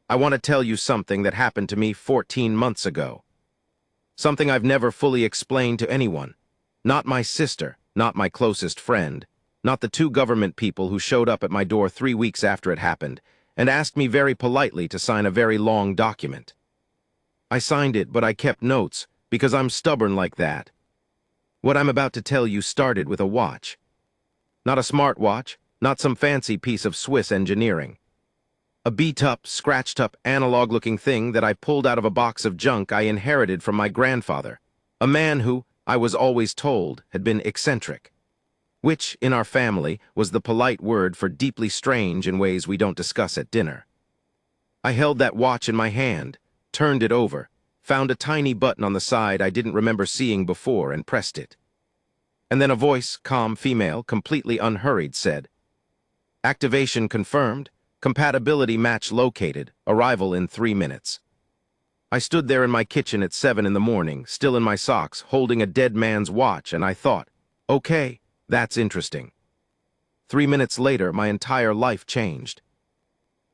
I want to tell you something that happened to me 14 months ago. Something I've never fully explained to anyone. Not my sister, not my closest friend, not the two government people who showed up at my door 3 weeks after it happened and asked me very politely to sign a very long document. I signed it, but I kept notes because I'm stubborn like that. What I'm about to tell you started with a watch. Not a smartwatch, not some fancy piece of Swiss engineering. A beat-up, scratched-up, analog-looking thing that I pulled out of a box of junk I inherited from my grandfather, a man who, I was always told, had been eccentric, which, in our family, was the polite word for deeply strange in ways we don't discuss at dinner. I held that watch in my hand, turned it over, found a tiny button on the side I didn't remember seeing before, and pressed it. And then a voice, calm, female, completely unhurried, said, "Activation confirmed. Compatibility match located. Arrival in 3 minutes." I stood there in my kitchen at 7 in the morning, still in my socks, holding a dead man's watch, and I thought, okay, that's interesting. 3 minutes later, my entire life changed.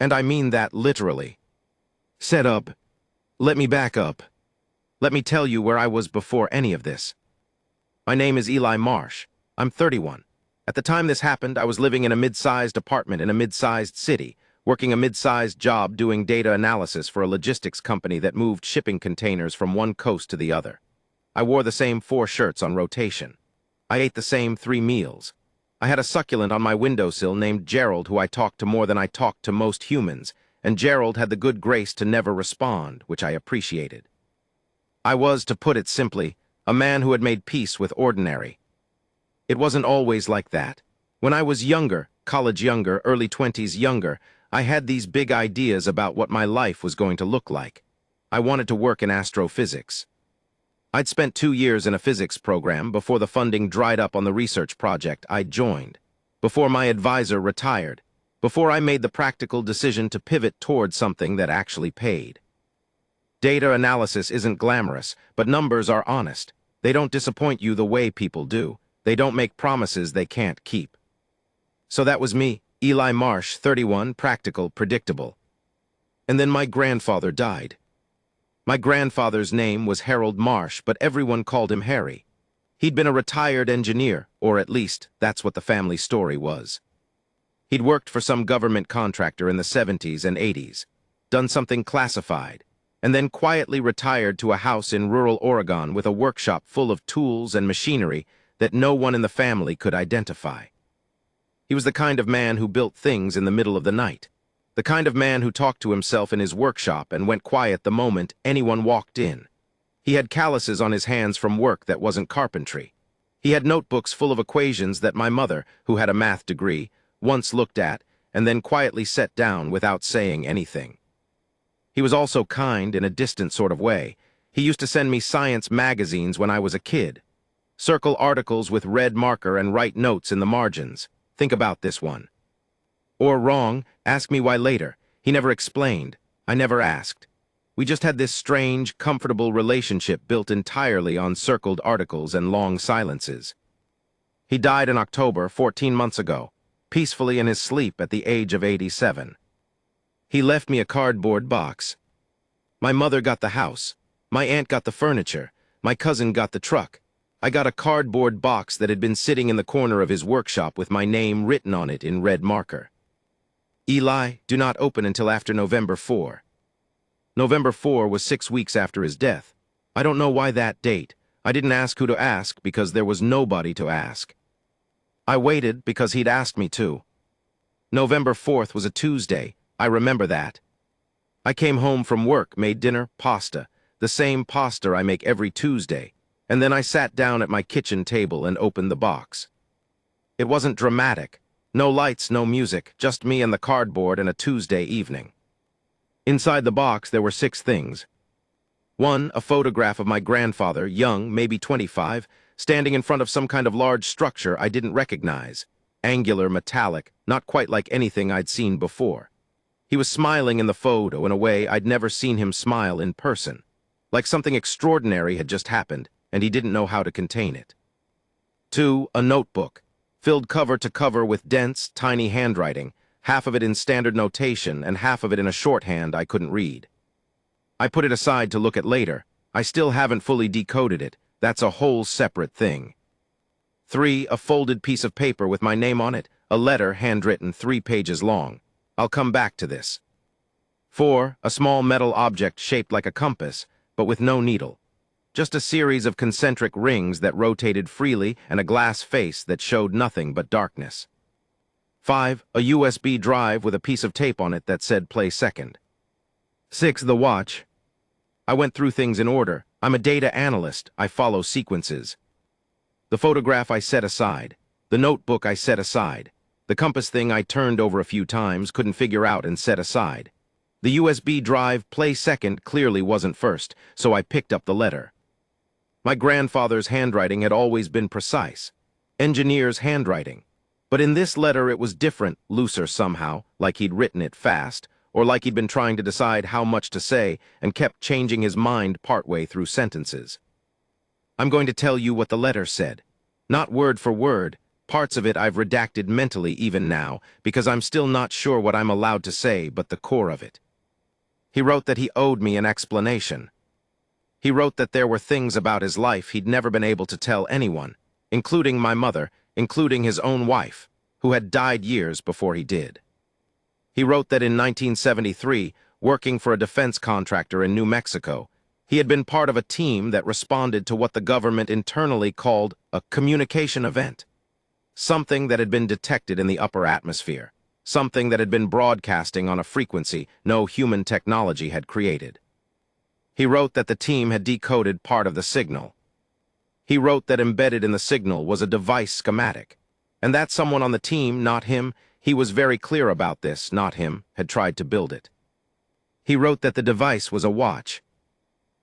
And I mean that literally. Set up. Let me back up. Let me tell you where I was before any of this. My name is Eli Marsh. I'm 31. At the time this happened, I was living in a mid-sized apartment in a mid-sized city, working a mid-sized job doing data analysis for a logistics company that moved shipping containers from one coast to the other. I wore the same 4 shirts on rotation. I ate the same 3 meals. I had a succulent on my windowsill named Gerald who I talked to more than I talked to most humans, and Gerald had the good grace to never respond, which I appreciated. I was, to put it simply, a man who had made peace with ordinary. It wasn't always like that. When I was younger, college younger, early 20s younger, I had these big ideas about what my life was going to look like. I wanted to work in astrophysics. I'd spent 2 years in a physics program before the funding dried up on the research project I'd joined, before my advisor retired, before I made the practical decision to pivot toward something that actually paid. Data analysis isn't glamorous, but numbers are honest. They don't disappoint you the way people do. They don't make promises they can't keep. So that was me, Eli Marsh, 31, practical, predictable. And then my grandfather died. My grandfather's name was Harold Marsh, but everyone called him Harry. He'd been a retired engineer, or at least, that's what the family story was. He'd worked for some government contractor in the 70s and 80s, done something classified, and then quietly retired to a house in rural Oregon with a workshop full of tools and machinery that no one in the family could identify. He was the kind of man who built things in the middle of the night, the kind of man who talked to himself in his workshop and went quiet the moment anyone walked in. He had calluses on his hands from work that wasn't carpentry. He had notebooks full of equations that my mother, who had a math degree, once looked at and then quietly set down without saying anything. He was also kind in a distant sort of way. He used to send me science magazines when I was a kid. Circle articles with red marker and write notes in the margins. Think about this one. Or wrong, ask me why later. He never explained. I never asked. We just had this strange, comfortable relationship built entirely on circled articles and long silences. He died in October, 14 months ago, peacefully in his sleep at the age of 87. He left me a cardboard box. My mother got the house. My aunt got the furniture. My cousin got the truck. I got a cardboard box that had been sitting in the corner of his workshop with my name written on it in red marker. Eli, do not open until after November 4. November 4 was 6 weeks after his death. I don't know why that date. I didn't ask who to ask because there was nobody to ask. I waited because he'd asked me to. November 4th was a Tuesday. I remember that. I came home from work, made dinner, pasta, the same pasta I make every Tuesday, and then I sat down at my kitchen table and opened the box. It wasn't dramatic. No lights, no music, just me and the cardboard and a Tuesday evening. Inside the box there were 6 things. 1, a photograph of my grandfather, young, maybe 25, standing in front of some kind of large structure I didn't recognize. Angular, metallic, not quite like anything I'd seen before. He was smiling in the photo in a way I'd never seen him smile in person, like something extraordinary had just happened, and he didn't know how to contain it. 2, a notebook, filled cover to cover with dense, tiny handwriting, half of it in standard notation and half of it in a shorthand I couldn't read. I put it aside to look at later. I still haven't fully decoded it. That's a whole separate thing. 3. A folded piece of paper with my name on it, a letter handwritten 3 pages long. I'll come back to this. 4. A small metal object shaped like a compass, but with no needle. Just a series of concentric rings that rotated freely and a glass face that showed nothing but darkness. 5. A USB drive with a piece of tape on it that said play second. 6. The watch. I went through things in order. I'm a data analyst. I follow sequences. The photograph I set aside. The notebook I set aside. The compass thing I turned over a few times, couldn't figure out and set aside. The USB drive play second clearly wasn't first, so I picked up the letter. My grandfather's handwriting had always been precise. Engineer's handwriting. But in this letter it was different, looser somehow, like he'd written it fast, or like he'd been trying to decide how much to say and kept changing his mind partway through sentences. I'm going to tell you what the letter said. Not word for word. Parts of it I've redacted mentally even now, because I'm still not sure what I'm allowed to say, but the core of it. He wrote that he owed me an explanation. He wrote that there were things about his life he'd never been able to tell anyone, including my mother, including his own wife, who had died years before he did. He wrote that in 1973, working for a defense contractor in New Mexico, he had been part of a team that responded to what the government internally called a communication event. Something that had been detected in the upper atmosphere. Something that had been broadcasting on a frequency no human technology had created. He wrote that the team had decoded part of the signal. He wrote that embedded in the signal was a device schematic, and that someone on the team, not him, he was very clear about this, not him, had tried to build it. He wrote that the device was a watch.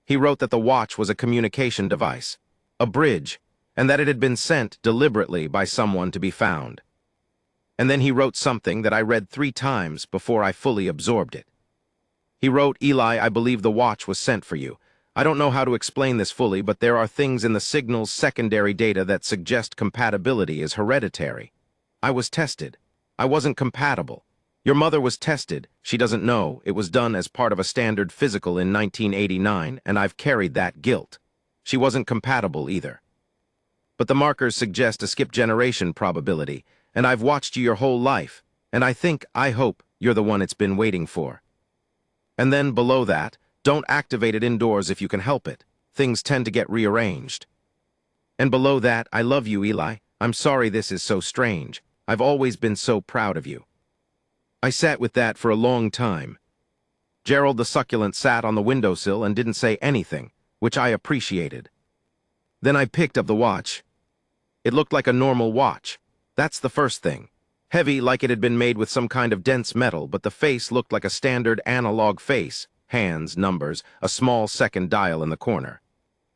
He wrote that the watch was a communication device, a bridge, and that it had been sent deliberately by someone to be found. And then he wrote something that I read 3 times before I fully absorbed it. He wrote, Eli, I believe the watch was sent for you. I don't know how to explain this fully, but there are things in the signal's secondary data that suggest compatibility is hereditary. I was tested. I wasn't compatible. Your mother was tested. She doesn't know. It was done as part of a standard physical in 1989, and I've carried that guilt. She wasn't compatible either. But the markers suggest a skip generation probability, and I've watched you your whole life, and I hope, you're the one it's been waiting for. And then below that, don't activate it indoors if you can help it. Things tend to get rearranged. And below that, I love you, Eli. I'm sorry this is so strange. I've always been so proud of you. I sat with that for a long time. Gerald the succulent sat on the windowsill and didn't say anything, which I appreciated. Then I picked up the watch. It looked like a normal watch. That's the first thing. Heavy, like it had been made with some kind of dense metal, but the face looked like a standard analog face. Hands, numbers, a small second dial in the corner.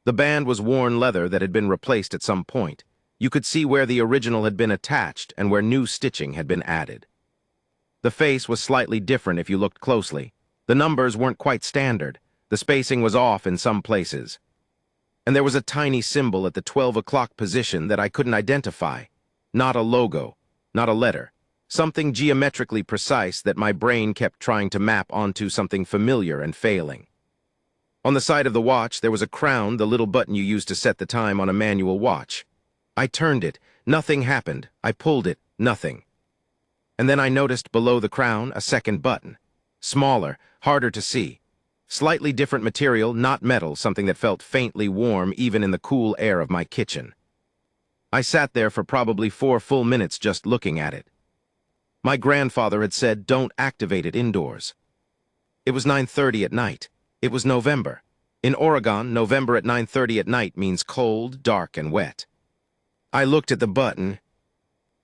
The band was worn leather that had been replaced at some point. You could see where the original had been attached and where new stitching had been added. The face was slightly different if you looked closely. The numbers weren't quite standard. The spacing was off in some places. And there was a tiny symbol at the 12 o'clock position that I couldn't identify. Not a logo, not a letter. Something geometrically precise that my brain kept trying to map onto something familiar and failing. On the side of the watch, there was a crown, the little button you use to set the time on a manual watch. I turned it. Nothing happened. I pulled it. Nothing. And then I noticed below the crown a second button. Smaller, harder to see. Slightly different material, not metal, something that felt faintly warm even in the cool air of my kitchen. I sat there for probably 4 full minutes just looking at it. My grandfather had said, don't activate it indoors. It was 9:30 at night. It was November. In Oregon, November at 9:30 at night means cold, dark, and wet. I looked at the button.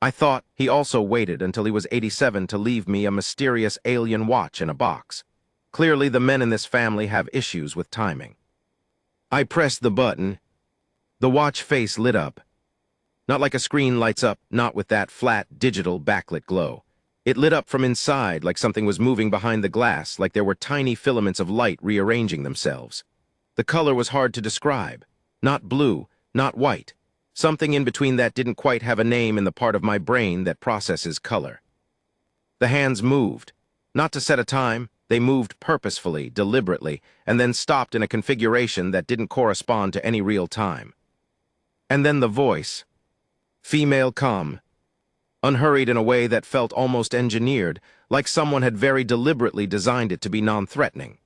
I thought he also waited until he was 87 to leave me a mysterious alien watch in a box. Clearly, the men in this family have issues with timing. I pressed the button. The watch face lit up. Not like a screen lights up, not with that flat, digital, backlit glow. It lit up from inside like something was moving behind the glass, like there were tiny filaments of light rearranging themselves. The color was hard to describe. Not blue, not white. Something in between that didn't quite have a name in the part of my brain that processes color. The hands moved. Not to set a time, they moved purposefully, deliberately, and then stopped in a configuration that didn't correspond to any real time. And then the voice. Female calm. Unhurried in a way that felt almost engineered, like someone had very deliberately designed it to be non-threatening.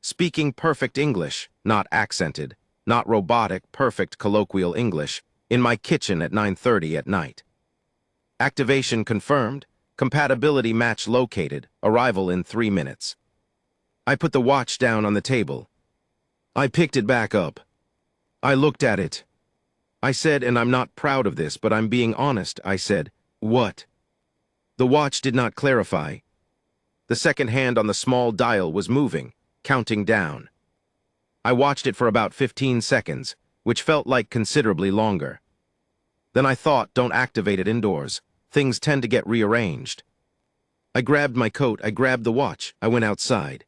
Speaking perfect English, not accented, not robotic, perfect colloquial English, in my kitchen at 9:30 at night. Activation confirmed, compatibility match located, arrival in 3 minutes. I put the watch down on the table. I picked it back up. I looked at it. I said, and I'm not proud of this, but I'm being honest, I said, "What?" The watch did not clarify. The second hand on the small dial was moving, counting down. I watched it for about 15 seconds, which felt like considerably longer. Then I thought, don't activate it indoors. Things tend to get rearranged. I grabbed my coat, I grabbed the watch, I went outside.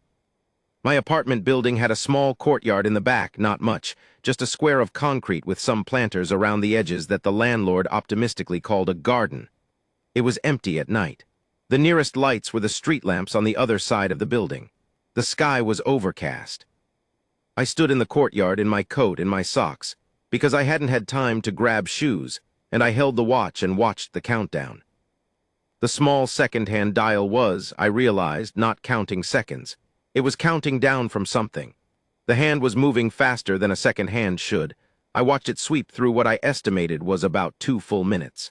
My apartment building had a small courtyard in the back, not much, just a square of concrete with some planters around the edges that the landlord optimistically called a garden. It was empty at night. The nearest lights were the street lamps on the other side of the building. The sky was overcast. I stood in the courtyard in my coat and my socks, because I hadn't had time to grab shoes, and I held the watch and watched the countdown. The small second-hand dial was, I realized, not counting seconds. It was counting down from something. The hand was moving faster than a second hand should. I watched it sweep through what I estimated was about 2 full minutes.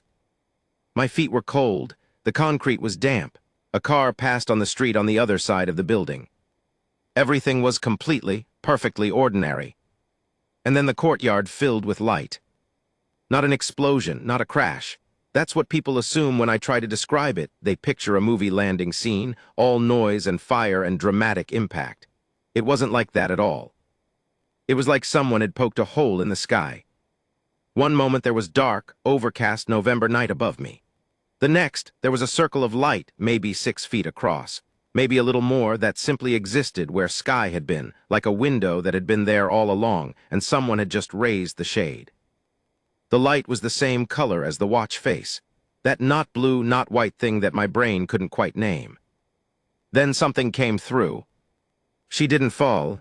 My feet were cold. The concrete was damp. A car passed on the street on the other side of the building. Everything was completely, perfectly ordinary. And then the courtyard filled with light. Not an explosion, not a crash. That's what people assume when I try to describe it. They picture a movie landing scene, all noise and fire and dramatic impact. It wasn't like that at all. It was like someone had poked a hole in the sky. One moment there was dark, overcast November night above me. The next, there was a circle of light, maybe 6 feet across, maybe a little more, that simply existed where sky had been, like a window that had been there all along, and someone had just raised the shade. The light was the same color as the watch face, that not blue, not white thing that my brain couldn't quite name. Then something came through. She didn't fall.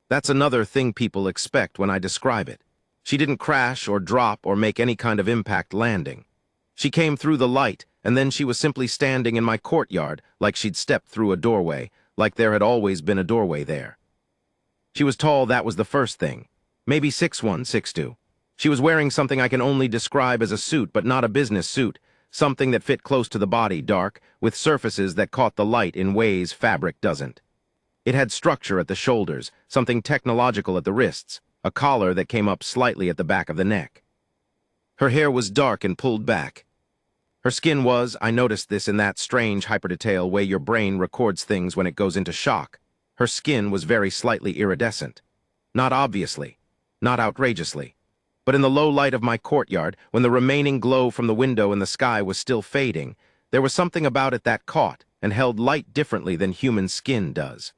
That's another thing people expect when I describe it. She didn't crash or drop or make any kind of impact landing. She came through the light, and then she was simply standing in my courtyard like she'd stepped through a doorway, like there had always been a doorway there. She was tall, that was the first thing. Maybe 6'1", 6'2". She was wearing something I can only describe as a suit, but not a business suit, something that fit close to the body, dark, with surfaces that caught the light in ways fabric doesn't. It had structure at the shoulders, something technological at the wrists, a collar that came up slightly at the back of the neck. Her hair was dark and pulled back. Her skin was, I noticed this in that strange hyperdetail way your brain records things when it goes into shock. Her skin was very slightly iridescent. Not obviously, not outrageously. But in the low light of my courtyard, when the remaining glow from the window in the sky was still fading, there was something about it that caught and held light differently than human skin does.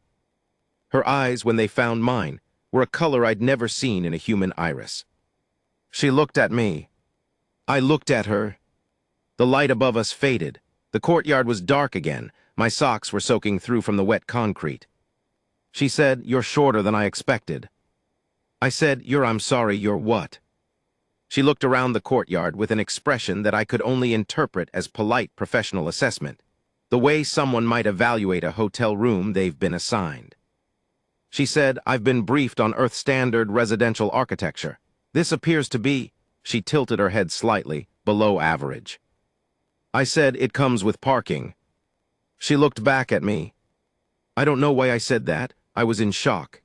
Her eyes, when they found mine, were a color I'd never seen in a human iris. She looked at me. I looked at her. The light above us faded. The courtyard was dark again. My socks were soaking through from the wet concrete. She said, "You're shorter than I expected." I said, I'm sorry, you're what?" She looked around the courtyard with an expression that I could only interpret as polite professional assessment, the way someone might evaluate a hotel room they've been assigned. She said, "I've been briefed on Earth-standard residential architecture. This appears to be," she tilted her head slightly, "below average." I said, "It comes with parking." She looked back at me. I don't know why I said that. I was in shock.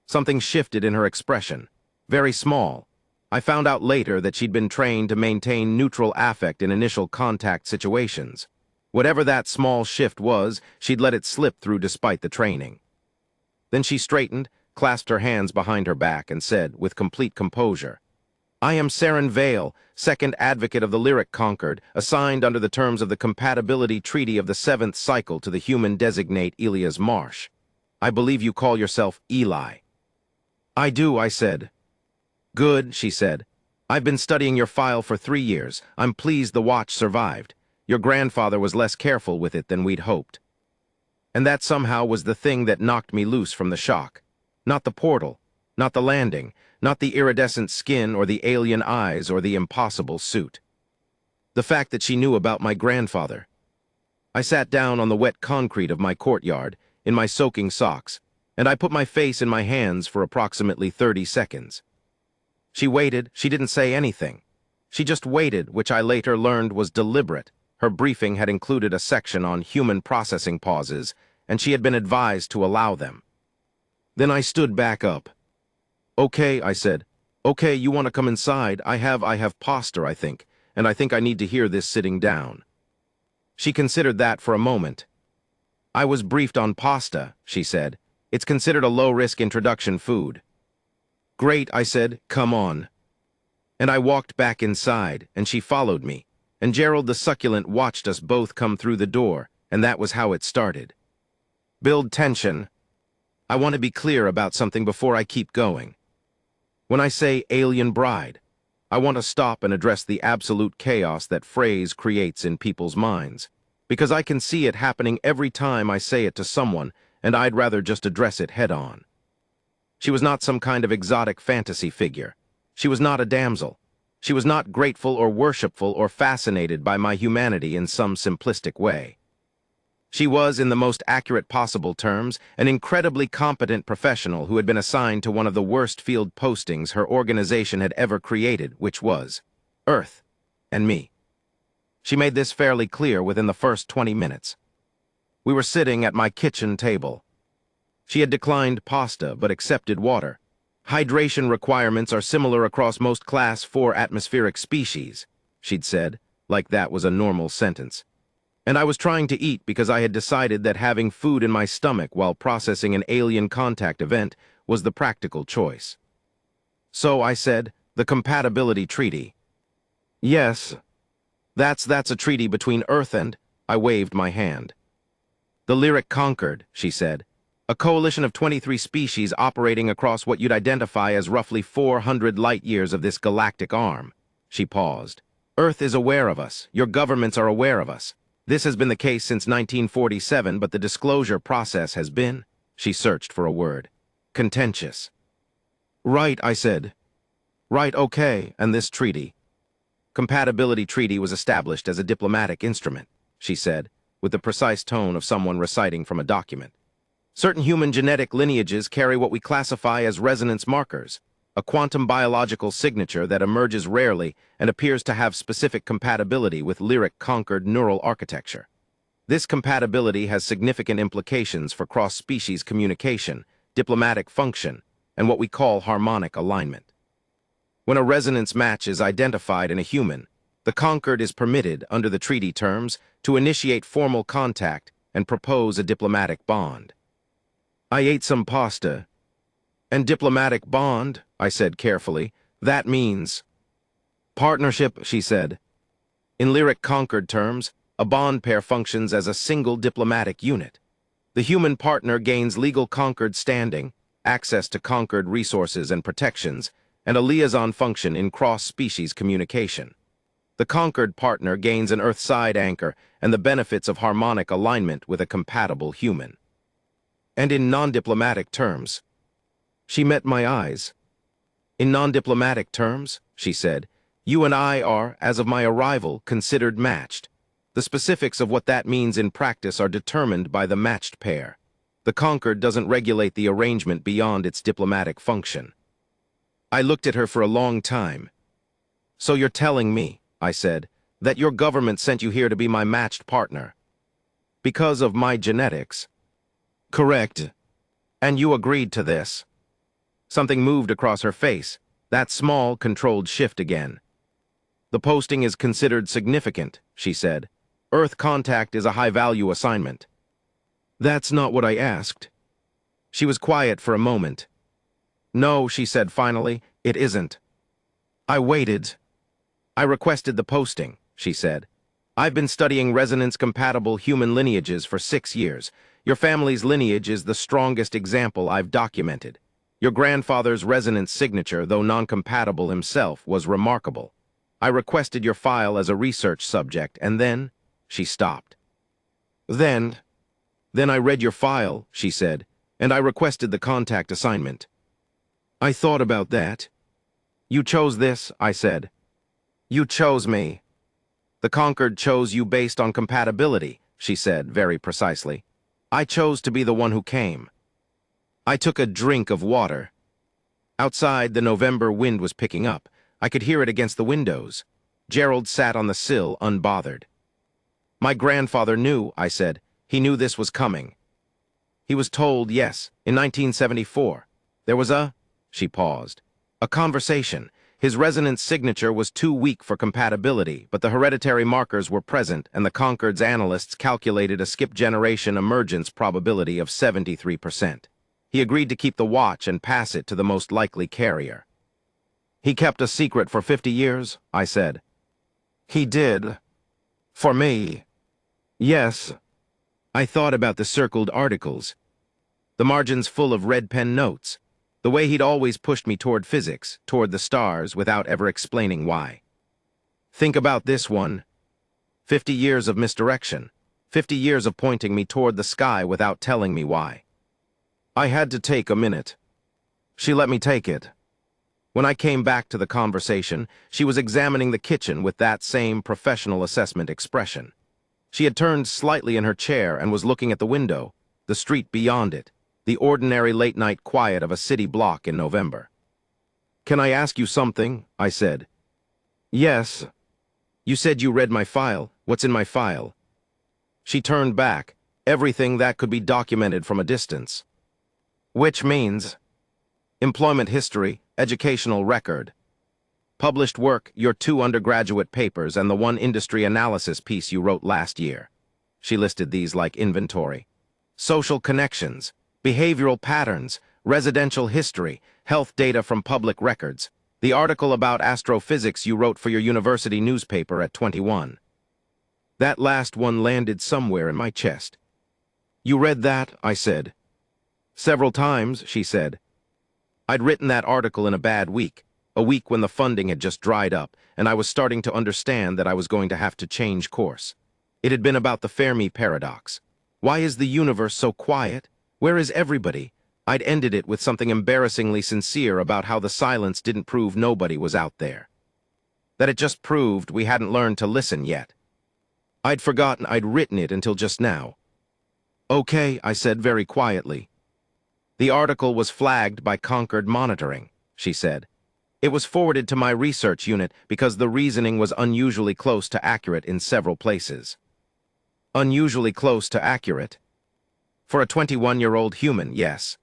Something shifted in her expression. Very small. I found out later that she'd been trained to maintain neutral affect in initial contact situations. Whatever that small shift was, she'd let it slip through despite the training. Then she straightened, clasped her hands behind her back, and said, with complete composure, "I am Saren Vale, second advocate of the Lyric Concord, assigned under the terms of the Compatibility Treaty of the 7th Cycle to the human designate Elias Marsh. I believe you call yourself Eli." "I do," I said. "Good," she said. "I've been studying your file for 3 years. I'm pleased the watch survived. Your grandfather was less careful with it than we'd hoped. And that somehow was the thing that knocked me loose from the shock. Not the portal, not the landing, not the iridescent skin or the alien eyes or the impossible suit. The fact that she knew about my grandfather. I sat down on the wet concrete of my courtyard, in my soaking socks, and I put my face in my hands for approximately 30 seconds. She waited, she didn't say anything. She just waited, which I later learned was deliberate. Her briefing had included a section on human processing pauses, and she had been advised to allow them. Then I stood back up. "Okay," I said. "Okay, you want to come inside? I have pasta, I think, and I think I need to hear this sitting down." She considered that for a moment. "I was briefed on pasta," she said. "It's considered a low-risk introduction food." "Great," I said. "Come on." And I walked back inside, and she followed me, and Gerald the Succulent watched us both come through the door, and that was how it started. Build tension. I want to be clear about something before I keep going. When I say alien bride, I want to stop and address the absolute chaos that phrase creates in people's minds, because I can see it happening every time I say it to someone, and I'd rather just address it head-on. She was not some kind of exotic fantasy figure. She was not a damsel. She was not grateful or worshipful or fascinated by my humanity in some simplistic way. She was, in the most accurate possible terms, an incredibly competent professional who had been assigned to one of the worst field postings her organization had ever created, which was Earth and me. She made this fairly clear within the first 20 minutes. We were sitting at my kitchen table. She had declined pasta but accepted water. Hydration requirements are similar across most Class 4 atmospheric species, she'd said, like that was a normal sentence. And I was trying to eat because I had decided that having food in my stomach while processing an alien contact event was the practical choice. So I said, "The compatibility treaty." "Yes, that's a treaty between Earth and..." I waved my hand. "The Lyric Concord," she said. "A coalition of 23 species operating across what you'd identify as roughly 400 light-years of this galactic arm." She paused. "Earth is aware of us. Your governments are aware of us. This has been the case since 1947, but the disclosure process has been..." She searched for a word. "Contentious." "Right," I said. "Right, okay, and this treaty." "Compatibility treaty was established as a diplomatic instrument," she said, with the precise tone of someone reciting from a document. "Certain human genetic lineages carry what we classify as resonance markers, a quantum biological signature that emerges rarely and appears to have specific compatibility with Lyric Concord neural architecture. This compatibility has significant implications for cross-species communication, diplomatic function, and what we call harmonic alignment. When a resonance match is identified in a human, the Concord is permitted, under the treaty terms, to initiate formal contact and propose a diplomatic bond. I ate some pasta. "And diplomatic bond," I said carefully, "that means..." "Partnership," she said. "In Lyric Concord terms, a bond pair functions as a single diplomatic unit. The human partner gains legal Concord standing, access to Concord resources and protections, and a liaison function in cross-species communication. The Concord partner gains an Earth-side anchor and the benefits of harmonic alignment with a compatible human. And in non-diplomatic terms..." She met my eyes. "In non-diplomatic terms," she said, "you and I are, as of my arrival, considered matched. The specifics of what that means in practice are determined by the matched pair. The Concord doesn't regulate the arrangement beyond its diplomatic function." I looked at her for a long time. "So you're telling me," I said, "that your government sent you here to be my matched partner? Because of my genetics?" "Correct. And you agreed to this?" Something moved across her face, that small, controlled shift again. "The posting is considered significant," she said. "Earth contact is a high-value assignment." "That's not what I asked." She was quiet for a moment. "No," she said finally, "it isn't." I waited. "I requested the posting," she said. "I've been studying resonance-compatible human lineages for 6 years. Your family's lineage is the strongest example I've documented. Your grandfather's resonance signature, though non-compatible himself, was remarkable. I requested your file as a research subject, and then..." she stopped. Then I read your file, she said, and I requested the contact assignment. I thought about that. You chose this, I said. You chose me. The Concord chose you based on compatibility, she said very precisely. I chose to be the one who came. I took a drink of water. Outside, the November wind was picking up. I could hear it against the windows. Gerald sat on the sill, unbothered. My grandfather knew, I said. He knew this was coming. He was told, yes, in 1974. There was she paused, a conversation. His resonance signature was too weak for compatibility, but the hereditary markers were present, and the Concord's analysts calculated a skip-generation emergence probability of 73%. He agreed to keep the watch and pass it to the most likely carrier. He kept a secret for 50 years, I said. He did. For me. Yes. I thought about the circled articles. The margins full of red pen notes. The way he'd always pushed me toward physics, toward the stars, without ever explaining why. Think about this one. 50 years of misdirection. 50 years of pointing me toward the sky without telling me why. I had to take a minute. She let me take it. When I came back to the conversation, she was examining the kitchen with that same professional assessment expression. She had turned slightly in her chair and was looking at the window, the street beyond it, the ordinary late-night quiet of a city block in November. Can I ask you something? I said. Yes. You said you read my file. What's in my file? She turned back, everything that could be documented from a distance. Which means employment history, educational record, published work, your 2 undergraduate papers, and the 1 industry analysis piece you wrote last year. She listed these like inventory. Social connections, behavioral patterns, residential history, health data from public records, the article about astrophysics you wrote for your university newspaper at 21. That last one landed somewhere in my chest. You read that? I said. Several times, she said. I'd written that article in a bad week, a week when the funding had just dried up, and I was starting to understand that I was going to have to change course. It had been about the Fermi paradox. Why is the universe so quiet? Where is everybody? I'd ended it with something embarrassingly sincere about how the silence didn't prove nobody was out there. That it just proved we hadn't learned to listen yet. I'd forgotten I'd written it until just now. Okay, I said very quietly. The article was flagged by Concord Monitoring, she said. It was forwarded to my research unit because the reasoning was unusually close to accurate in several places. Unusually close to accurate? For a 21-year-old human, yes.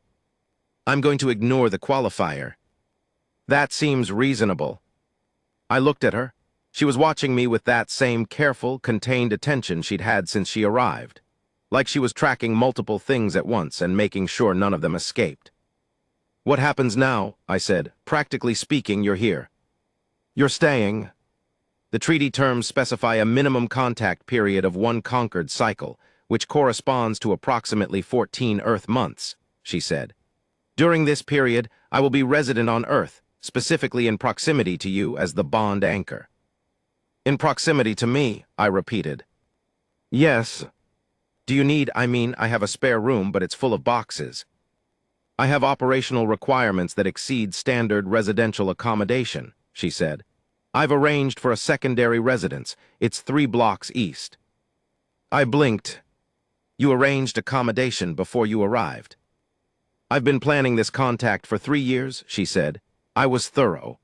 I'm going to ignore the qualifier. That seems reasonable. I looked at her. She was watching me with that same careful, contained attention she'd had since she arrived, like she was tracking multiple things at once and making sure none of them escaped. What happens now? I said. Practically speaking, you're here. You're staying. The treaty terms specify a minimum contact period of 1 Concord cycle, which corresponds to approximately 14 Earth months, she said. During this period, I will be resident on Earth, specifically in proximity to you as the bond anchor. In proximity to me, I repeated. Yes. Do you need, I have a spare room, but it's full of boxes. I have operational requirements that exceed standard residential accommodation, she said. I've arranged for a secondary residence. It's 3 blocks east. I blinked. You arranged accommodation before you arrived. I've been planning this contact for 3 years, she said. I was thorough.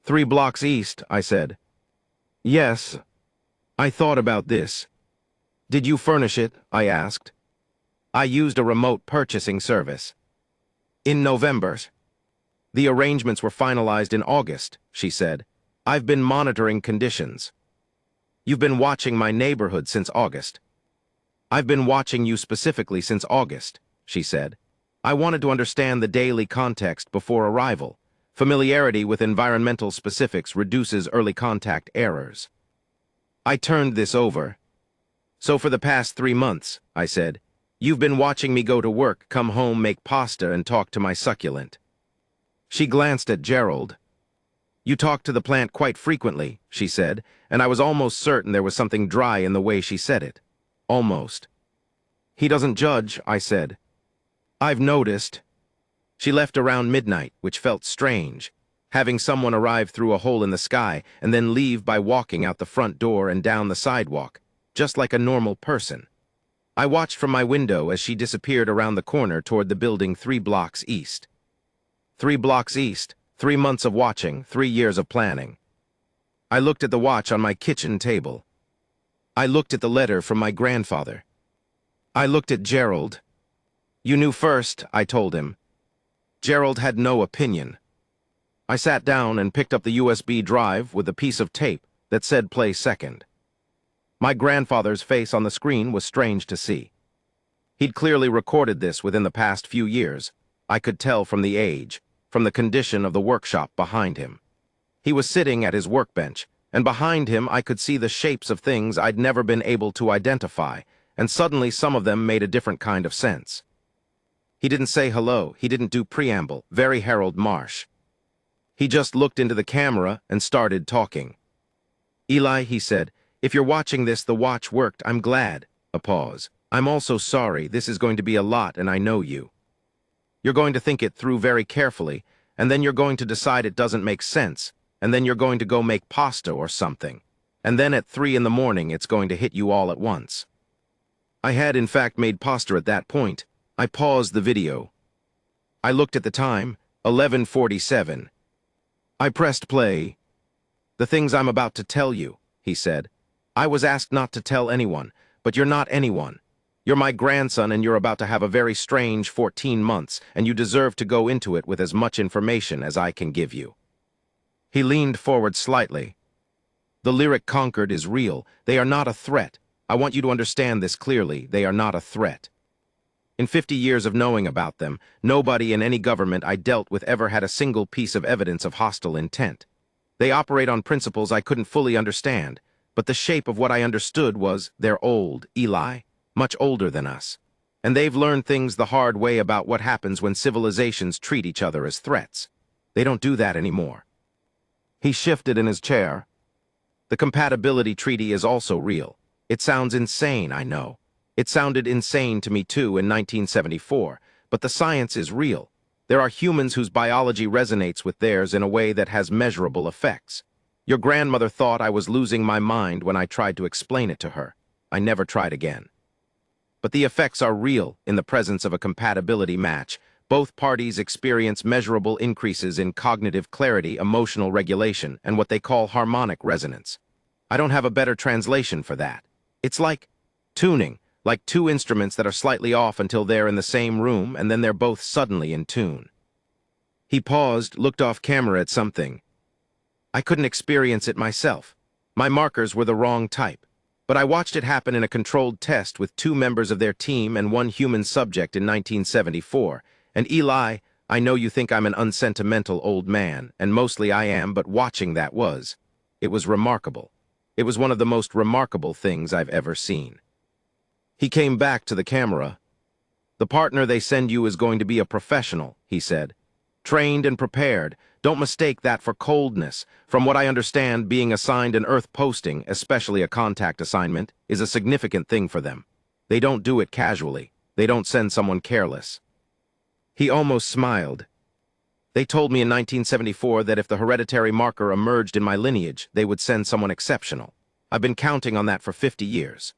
3 blocks east, I said. Yes. I thought about this. Did you furnish it? I asked. I used a remote purchasing service. In November. The arrangements were finalized in August, she said. I've been monitoring conditions. You've been watching my neighborhood since August. I've been watching you specifically since August, she said. I wanted to understand the daily context before arrival. Familiarity with environmental specifics reduces early contact errors. I turned this over. So for the past 3 months, I said, you've been watching me go to work, come home, make pasta, and talk to my succulent. She glanced at Gerald. You talk to the plant quite frequently, she said, and I was almost certain there was something dry in the way she said it. Almost. He doesn't judge, I said. I've noticed. She left around midnight, which felt strange, having someone arrive through a hole in the sky and then leave by walking out the front door and down the sidewalk, just like a normal person. I watched from my window as she disappeared around the corner toward the building 3 blocks east. 3 blocks east, 3 months of watching, 3 years of planning. I looked at the watch on my kitchen table. I looked at the letter from my grandfather. I looked at Gerald. You knew first, I told him. Gerald had no opinion. I sat down and picked up the USB drive with a piece of tape that said play second. My grandfather's face on the screen was strange to see. He'd clearly recorded this within the past few years. I could tell from the age, from the condition of the workshop behind him. He was sitting at his workbench, and behind him I could see the shapes of things I'd never been able to identify, and suddenly some of them made a different kind of sense. He didn't say hello, he didn't do preamble, very Harold Marsh. He just looked into the camera and started talking. Eli, he said, if you're watching this, the watch worked, I'm glad. A pause. I'm also sorry, this is going to be a lot and I know you. You're going to think it through very carefully, and then you're going to decide it doesn't make sense, and then you're going to go make pasta or something. And then at 3 in the morning it's going to hit you all at once. I had in fact made pasta at that point. I paused the video. I looked at the time, 11:47. I pressed play. The things I'm about to tell you, he said. I was asked not to tell anyone, but you're not anyone. You're my grandson and you're about to have a very strange 14 months, and you deserve to go into it with as much information as I can give you. He leaned forward slightly. The Lyric Concord is real. They are not a threat. I want you to understand this clearly. They are not a threat. In 50 years of knowing about them, nobody in any government I dealt with ever had a single piece of evidence of hostile intent. They operate on principles I couldn't fully understand, but the shape of what I understood was they're old, Eli, much older than us. And they've learned things the hard way about what happens when civilizations treat each other as threats. They don't do that anymore. He shifted in his chair. The compatibility treaty is also real. It sounds insane, I know. It sounded insane to me too in 1974, but the science is real. There are humans whose biology resonates with theirs in a way that has measurable effects. Your grandmother thought I was losing my mind when I tried to explain it to her. I never tried again. But the effects are real in the presence of a compatibility match. Both parties experience measurable increases in cognitive clarity, emotional regulation, and what they call harmonic resonance. I don't have a better translation for that. It's like tuning. Like 2 instruments that are slightly off until they're in the same room, and then they're both suddenly in tune. He paused, looked off camera at something. I couldn't experience it myself. My markers were the wrong type. But I watched it happen in a controlled test with 2 members of their team and 1 human subject in 1974. And Eli, I know you think I'm an unsentimental old man, and mostly I am, but watching that it was remarkable. It was one of the most remarkable things I've ever seen. He came back to the camera. The partner they send you is going to be a professional, he said. Trained and prepared. Don't mistake that for coldness. From what I understand, being assigned an Earth posting, especially a contact assignment, is a significant thing for them. They don't do it casually. They don't send someone careless. He almost smiled. They told me in 1974 that if the hereditary marker emerged in my lineage, they would send someone exceptional. I've been counting on that for 50 years.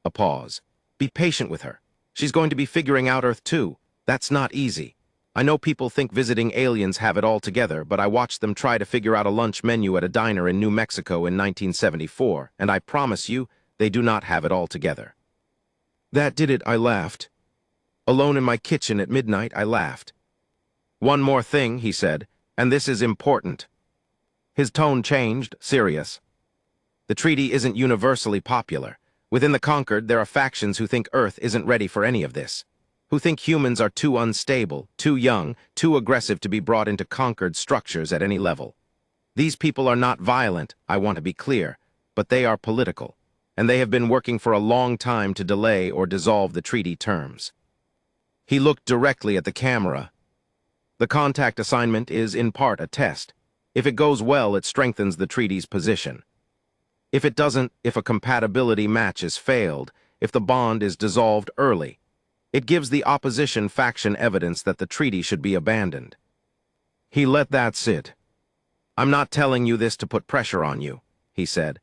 A pause. Be patient with her. She's going to be figuring out Earth too. That's not easy. I know people think visiting aliens have it all together, but I watched them try to figure out a lunch menu at a diner in New Mexico in 1974, and I promise you, they do not have it all together. That did it, I laughed. Alone in my kitchen at midnight, I laughed. One more thing, he said, and this is important. His tone changed, serious. The treaty isn't universally popular. Within the Concord, there are factions who think Earth isn't ready for any of this, who think humans are too unstable, too young, too aggressive to be brought into Concord structures at any level. These people are not violent, I want to be clear, but they are political, and they have been working for a long time to delay or dissolve the treaty terms. He looked directly at the camera. The contact assignment is in part a test. If it goes well, it strengthens the treaty's position. If it doesn't, if a compatibility match is failed, if the bond is dissolved early, it gives the opposition faction evidence that the treaty should be abandoned. He let that sit. I'm not telling you this to put pressure on you, he said.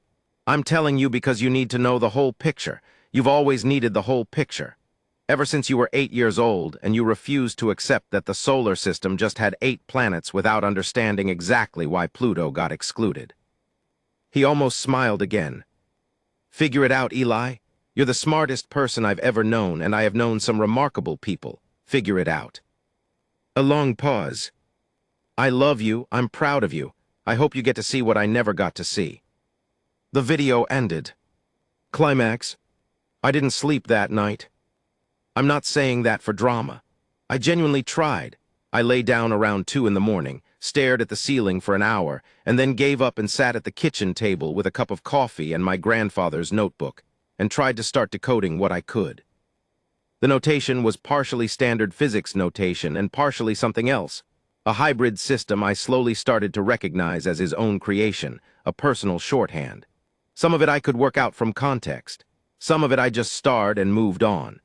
I'm telling you because you need to know the whole picture. You've always needed the whole picture. Ever since you were 8 years old and you refused to accept that the solar system just had 8 planets without understanding exactly why Pluto got excluded. He almost smiled again. Figure it out, Eli. You're the smartest person I've ever known, and I have known some remarkable people. Figure it out. A long pause. I love you. I'm proud of you. I hope you get to see what I never got to see. The video ended. Climax. I didn't sleep that night. I'm not saying that for drama. I genuinely tried. I lay down around 2 in the morning, stared at the ceiling for an hour, and then gave up and sat at the kitchen table with a cup of coffee and my grandfather's notebook, and tried to start decoding what I could. The notation was partially standard physics notation and partially something else, a hybrid system I slowly started to recognize as his own creation, a personal shorthand. Some of it I could work out from context. Some of it I just starred and moved on.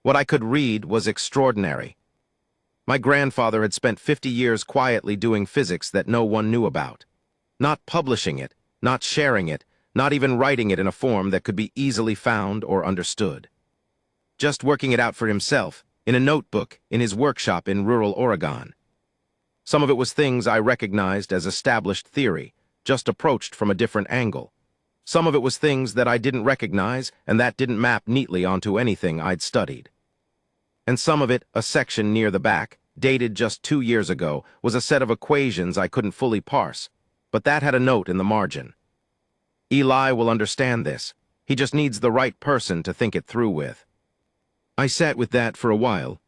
What I could read was extraordinary. My grandfather had spent 50 years quietly doing physics that no one knew about. Not publishing it, not sharing it, not even writing it in a form that could be easily found or understood. Just working it out for himself, in a notebook, in his workshop in rural Oregon. Some of it was things I recognized as established theory, just approached from a different angle. Some of it was things that I didn't recognize and that didn't map neatly onto anything I'd studied. And some of it, a section near the back, dated just 2 years ago, was a set of equations I couldn't fully parse, but that had a note in the margin. Eli will understand this. He just needs the right person to think it through with. I sat with that for a while.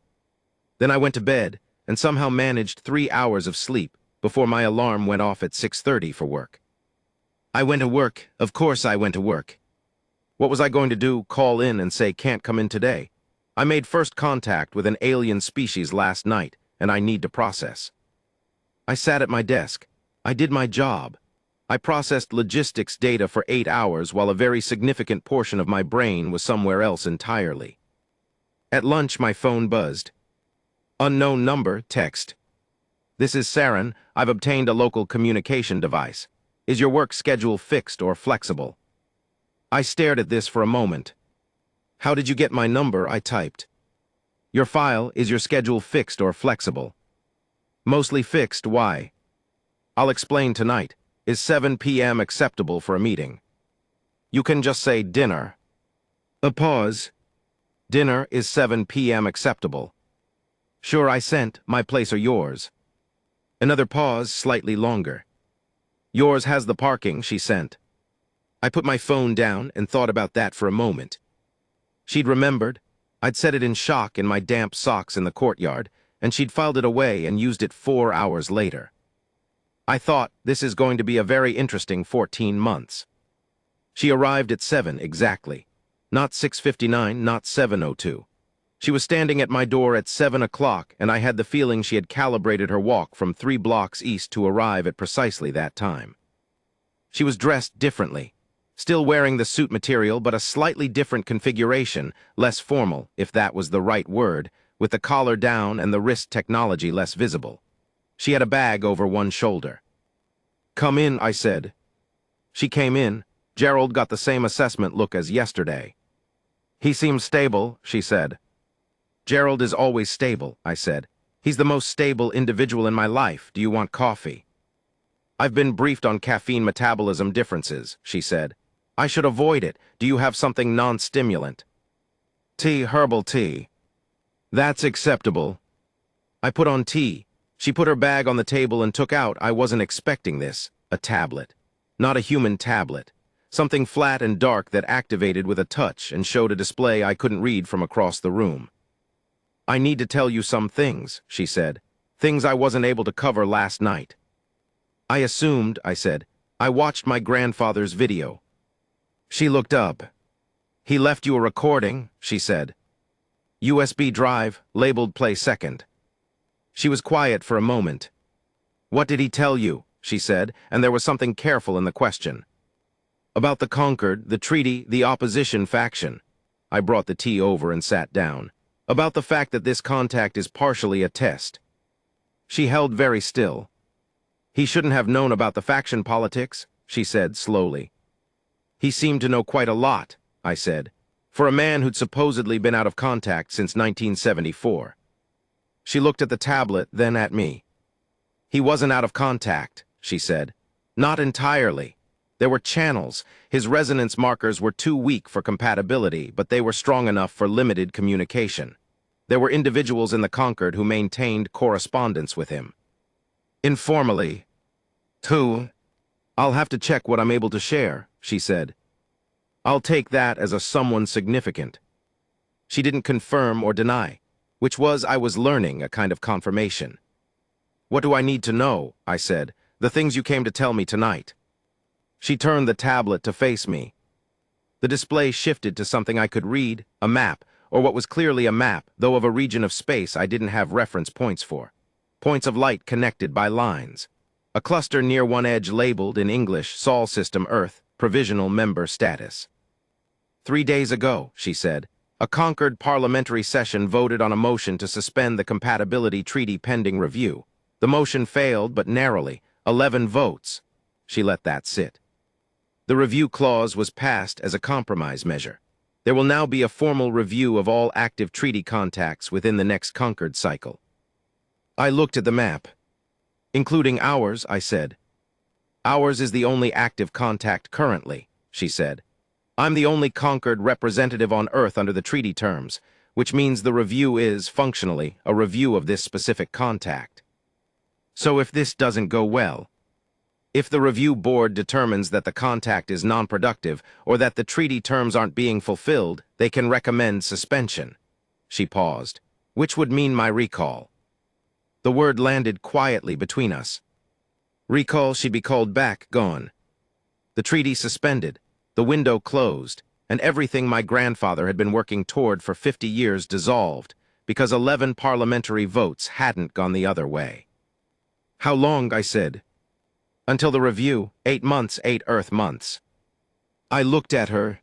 Then I went to bed and somehow managed 3 hours of sleep before my alarm went off at 6:30 for work. I went to work. Of course I went to work. What was I going to do, call in and say can't come in today? I made first contact with an alien species last night, and I need to process. I sat at my desk. I did my job. I processed logistics data for 8 hours while a very significant portion of my brain was somewhere else entirely. At lunch, my phone buzzed. Unknown number, text. This is Saren. I've obtained a local communication device. Is your work schedule fixed or flexible? I stared at this for a moment. How did you get my number? I typed. Your file, is your schedule fixed or flexible? Mostly fixed, why? I'll explain tonight. Is 7 p.m. acceptable for a meeting? You can just say dinner. A pause. Dinner, is 7 p.m. acceptable? Sure, I sent. My place or yours? Another pause, slightly longer. Yours has the parking, she sent. I put my phone down and thought about that for a moment. She'd remembered. I'd set it in shock in my damp socks in the courtyard, and she'd filed it away and used it 4 hours later. I thought, this is going to be a very interesting 14 months. She arrived at 7 exactly. Not 6:59, not 7:02. She was standing at my door at 7 o'clock, and I had the feeling she had calibrated her walk from 3 blocks east to arrive at precisely that time. She was dressed differently. Still wearing the suit material, but a slightly different configuration, less formal, if that was the right word, with the collar down and the wrist technology less visible. She had a bag over one shoulder. Come in, I said. She came in. Gerald got the same assessment look as yesterday. He seems stable, she said. Gerald is always stable, I said. He's the most stable individual in my life. Do you want coffee? I've been briefed on caffeine metabolism differences, she said. I should avoid it. Do you have something non-stimulant? Tea, herbal tea. That's acceptable. I put on tea. She put her bag on the table and took out, I wasn't expecting this, a tablet. Not a human tablet. Something flat and dark that activated with a touch and showed a display I couldn't read from across the room. I need to tell you some things, she said. Things I wasn't able to cover last night. I assumed, I said. I watched my grandfather's video. She looked up. He left you a recording, she said. USB drive, labeled play second. She was quiet for a moment. What did he tell you? she said, and there was something careful in the question. About the conquered, the treaty, the opposition faction. I brought the tea over and sat down. About the fact that this contact is partially a test. She held very still. He shouldn't have known about the faction politics, she said slowly. He seemed to know quite a lot, I said, for a man who'd supposedly been out of contact since 1974. She looked at the tablet, then at me. He wasn't out of contact, she said. Not entirely. There were channels. His resonance markers were too weak for compatibility, but they were strong enough for limited communication. There were individuals in the Conquered who maintained correspondence with him. Informally. Who? I'll have to check what I'm able to share, she said. I'll take that as a someone significant. She didn't confirm or deny, which was, I was learning, a kind of confirmation. What do I need to know? I said. The things you came to tell me tonight. She turned the tablet to face me. The display shifted to something I could read, a map, or what was clearly a map, though of a region of space I didn't have reference points for. Points of light connected by lines. A cluster near one edge labeled, in English, Sol System Earth, Provisional Member Status. 3 days ago, she said, a Conquered parliamentary session voted on a motion to suspend the compatibility treaty pending review. The motion failed, but narrowly, 11 votes. She let that sit. The review clause was passed as a compromise measure. There will now be a formal review of all active treaty contacts within the next Conquered cycle. I looked at the map. Including ours, I said. Ours is the only active contact currently, she said. I'm the only Conquered representative on Earth under the treaty terms, which means the review is, functionally, a review of this specific contact. So if this doesn't go well, if the review board determines that the contact is non-productive or that the treaty terms aren't being fulfilled, they can recommend suspension. She paused, which would mean my recall. The word landed quietly between us. Recall should be called back, gone. The treaty suspended, the window closed, and everything my grandfather had been working toward for 50 years dissolved, because 11 parliamentary votes hadn't gone the other way. How long, I said. Until the review, 8 months, 8 Earth months. I looked at her.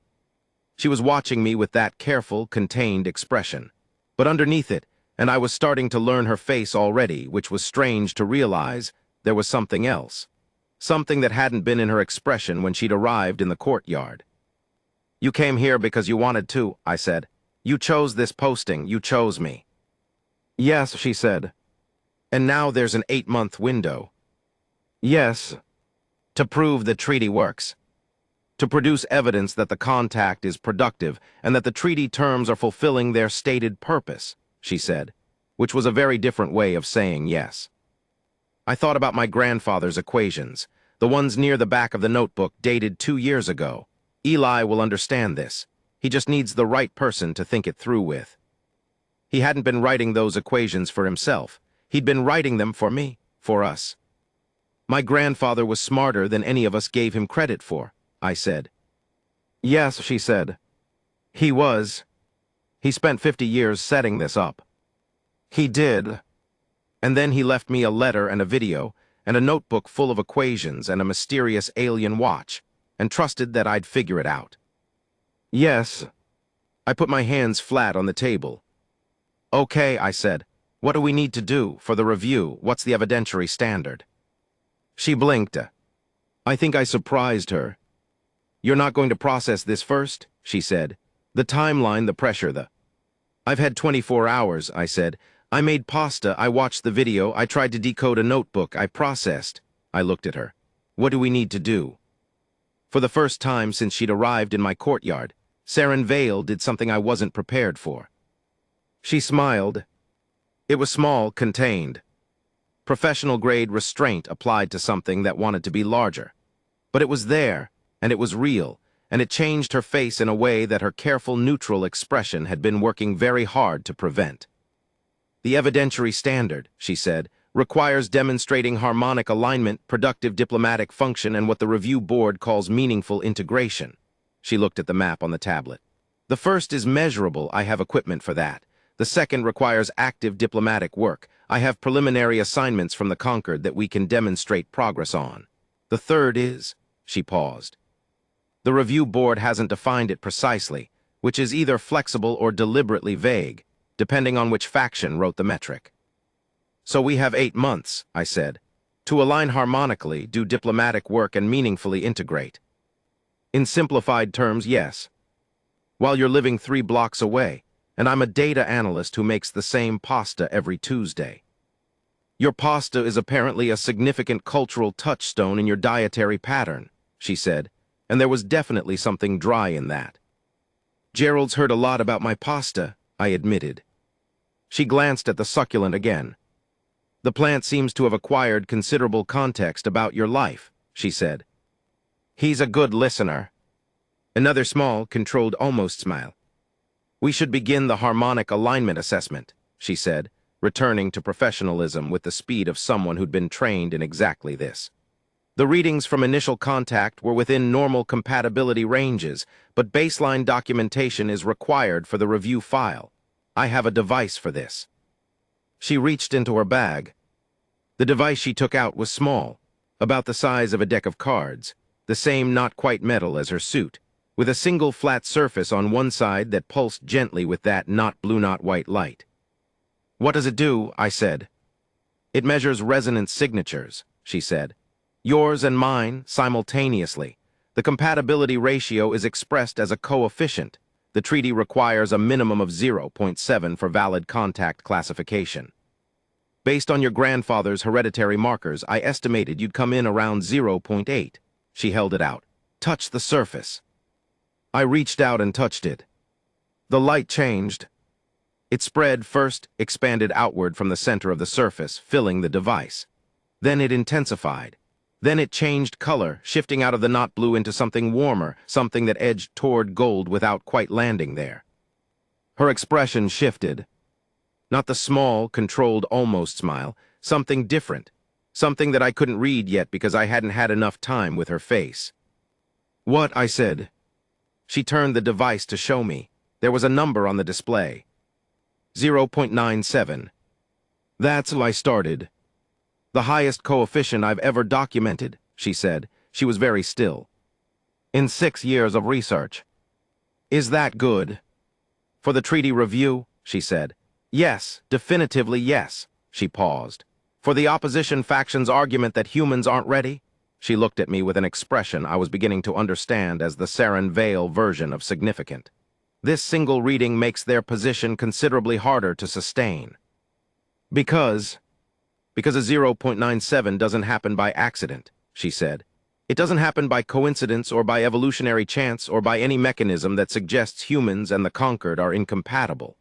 She was watching me with that careful, contained expression. But underneath it, and I was starting to learn her face already, which was strange to realize, there was something else. Something that hadn't been in her expression when she'd arrived in the courtyard. You came here because you wanted to, I said. You chose this posting, you chose me. Yes, she said. And now there's an 8-month window. Yes, to prove the treaty works. To produce evidence that the contact is productive and that the treaty terms are fulfilling their stated purpose, she said, which was a very different way of saying yes. I thought about my grandfather's equations, the ones near the back of the notebook dated 2 years ago. Eli will understand this. He just needs the right person to think it through with. He hadn't been writing those equations for himself. He'd been writing them for me, for us. My grandfather was smarter than any of us gave him credit for, I said. Yes, she said. He was. He spent 50 years setting this up. He did. And then he left me a letter and a video, and a notebook full of equations and a mysterious alien watch, and trusted that I'd figure it out. Yes. I put my hands flat on the table. Okay, I said. What do we need to do for the review? What's the evidentiary standard? She blinked. I think I surprised her. You're not going to process this first, she said. The timeline, the pressure, I've had 24 hours, I said. I made pasta, I watched the video, I tried to decode a notebook, I processed. I looked at her. What do we need to do? For the first time since she'd arrived in my courtyard, Saren Vale did something I wasn't prepared for. She smiled. It was small, contained. Professional-grade restraint applied to something that wanted to be larger. But it was there, and it was real, and it changed her face in a way that her careful, neutral expression had been working very hard to prevent. The evidentiary standard, she said, requires demonstrating harmonic alignment, productive diplomatic function, and what the review board calls meaningful integration. She looked at the map on the tablet. The first is measurable, I have equipment for that. The second requires active diplomatic work. I have preliminary assignments from the Concord that we can demonstrate progress on. The third is—" she paused. "The review board hasn't defined it precisely, which is either flexible or deliberately vague, depending on which faction wrote the metric." "So we have 8 months," I said, "to align harmonically, do diplomatic work, and meaningfully integrate." "In simplified terms, yes. While you're living 3 blocks away, and I'm a data analyst who makes the same pasta every Tuesday. Your pasta is apparently a significant cultural touchstone in your dietary pattern," she said, and there was definitely something dry in that. "Gerald's heard a lot about my pasta," I admitted. She glanced at the succulent again. "The plant seems to have acquired considerable context about your life," she said. "He's a good listener." Another small, controlled almost smile. "We should begin the harmonic alignment assessment," she said, returning to professionalism with the speed of someone who'd been trained in exactly this. The readings from initial contact were within normal compatibility ranges, but baseline documentation is required for the review file. I have a device for this. She reached into her bag. The device she took out was small, about the size of a deck of cards, the same not quite metal as her suit, with a single flat surface on one side that pulsed gently with that not blue not white light. "What does it do?" I said. "It measures resonance signatures," she said. "Yours and mine, simultaneously. The compatibility ratio is expressed as a coefficient. The treaty requires a minimum of 0.7 for valid contact classification. Based on your grandfather's hereditary markers, I estimated you'd come in around 0.8. She held it out. "Touch the surface." I reached out and touched it. The light changed. It spread first, expanded outward from the center of the surface, filling the device. Then it intensified. Then it changed color, shifting out of the not blue into something warmer, something that edged toward gold without quite landing there. Her expression shifted. Not the small, controlled almost smile, something different, something that I couldn't read yet because I hadn't had enough time with her face. "What?" I said. She turned the device to show me. There was a number on the display. 0.97. "That's how I started. The highest coefficient I've ever documented," she said. She was very still. "In 6 years of research." "Is that good?" "For the treaty review," she said. "Yes, definitively yes." She paused. "For the opposition faction's argument that humans aren't ready?" She looked at me with an expression I was beginning to understand as the Saren Vale version of significant. "This single reading makes their position considerably harder to sustain. Because a 0.97 doesn't happen by accident," she said. "It doesn't happen by coincidence or by evolutionary chance or by any mechanism that suggests humans and the Concord are incompatible.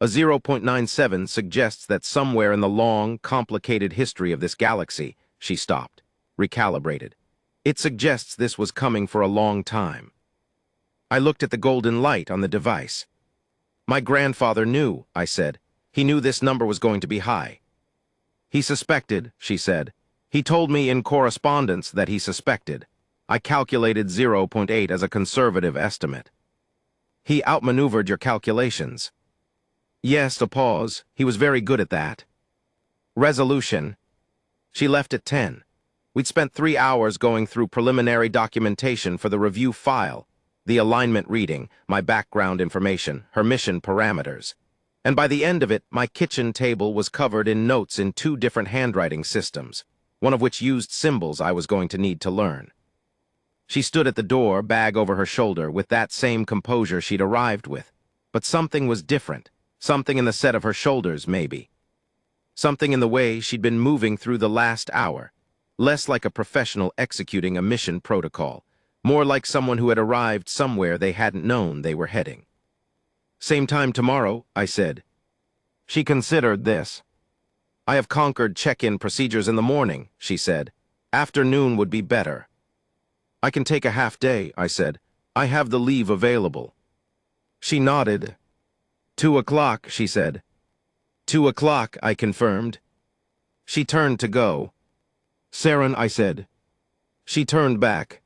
A 0.97 suggests that somewhere in the long, complicated history of this galaxy," she stopped, recalibrated. "It suggests this was coming for a long time." I looked at the golden light on the device. "My grandfather knew," I said. "He knew this number was going to be high." "He suspected," she said. "He told me in correspondence that he suspected. I calculated 0.8 as a conservative estimate." "He outmaneuvered your calculations." "Yes," a pause. "He was very good at that." "Resolution." She left at 10. We'd spent 3 hours going through preliminary documentation for the review file, the alignment reading, my background information, her mission parameters. And by the end of it, my kitchen table was covered in notes in 2 different handwriting systems, one of which used symbols I was going to need to learn. She stood at the door, bag over her shoulder, with that same composure she'd arrived with. But something was different. Something in the set of her shoulders, maybe. Something in the way she'd been moving through the last hour. Less like a professional executing a mission protocol. More like someone who had arrived somewhere they hadn't known they were heading. "Same time tomorrow," I said. She considered this. "I have Concord check-in procedures in the morning," she said. "Afternoon would be better." "I can take a half day," I said. "I have the leave available." She nodded. 2 o'clock, she said. 2 o'clock, I confirmed. She turned to go. "Saren," I said. She turned back.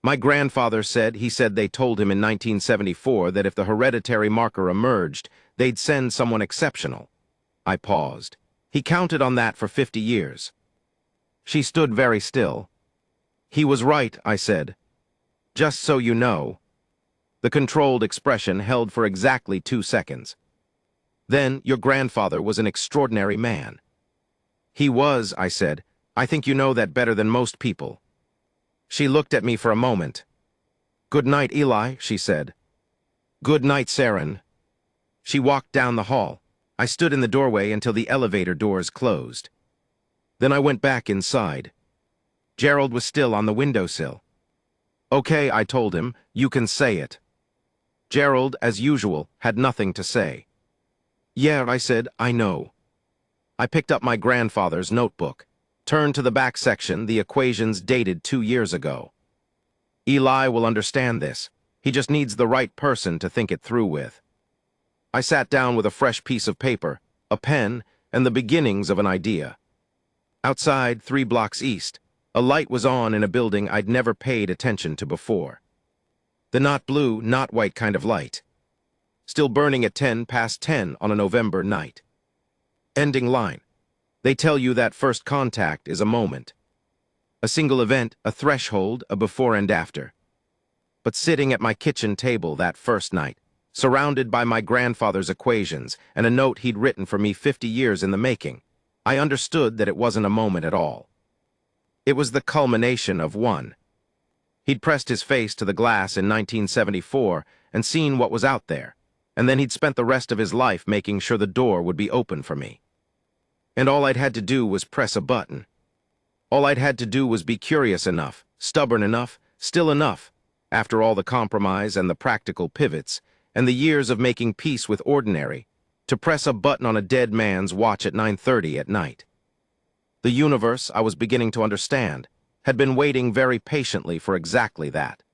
"My grandfather said they told him in 1974 that if the hereditary marker emerged, They'd send someone exceptional. I paused. He counted on that for 50 years. She stood very still. He was right, I said. Just so you know. The controlled expression held for exactly 2 seconds. Then your grandfather was an extraordinary man. He was, I said. I think you know that better than most people. She looked at me for a moment. Good night, Eli, she said. Good night, Saren. She walked down the hall. I stood in the doorway until the elevator doors closed. Then I went back inside. Gerald was still on the windowsill. Okay, I told him, you can say it. Gerald, as usual, had nothing to say. Yeah, I said, I know. I picked up my grandfather's notebook, turned to the back section, the equations dated 2 years ago. Eli will understand this. He just needs the right person to think it through with. I sat down with a fresh piece of paper, a pen, and the beginnings of an idea. Outside, 3 blocks east, a light was on in a building I'd never paid attention to before. The not blue, not white kind of light. Still burning at 10 past 10 on a November night. Ending line. They tell you that first contact is a moment. A single event, a threshold, a before and after. But sitting at my kitchen table that first night, surrounded by my grandfather's equations and a note he'd written for me 50 years in the making, I understood that it wasn't a moment at all. It was the culmination of one. He'd pressed his face to the glass in 1974 and seen what was out there, and then he'd spent the rest of his life making sure the door would be open for me. And all I'd had to do was press a button. All I'd had to do was be curious enough, stubborn enough, still enough, after all the compromise and the practical pivots, and the years of making peace with ordinary, to press a button on a dead man's watch at 9:30 at night. The universe, I was beginning to understand, had been waiting very patiently for exactly that.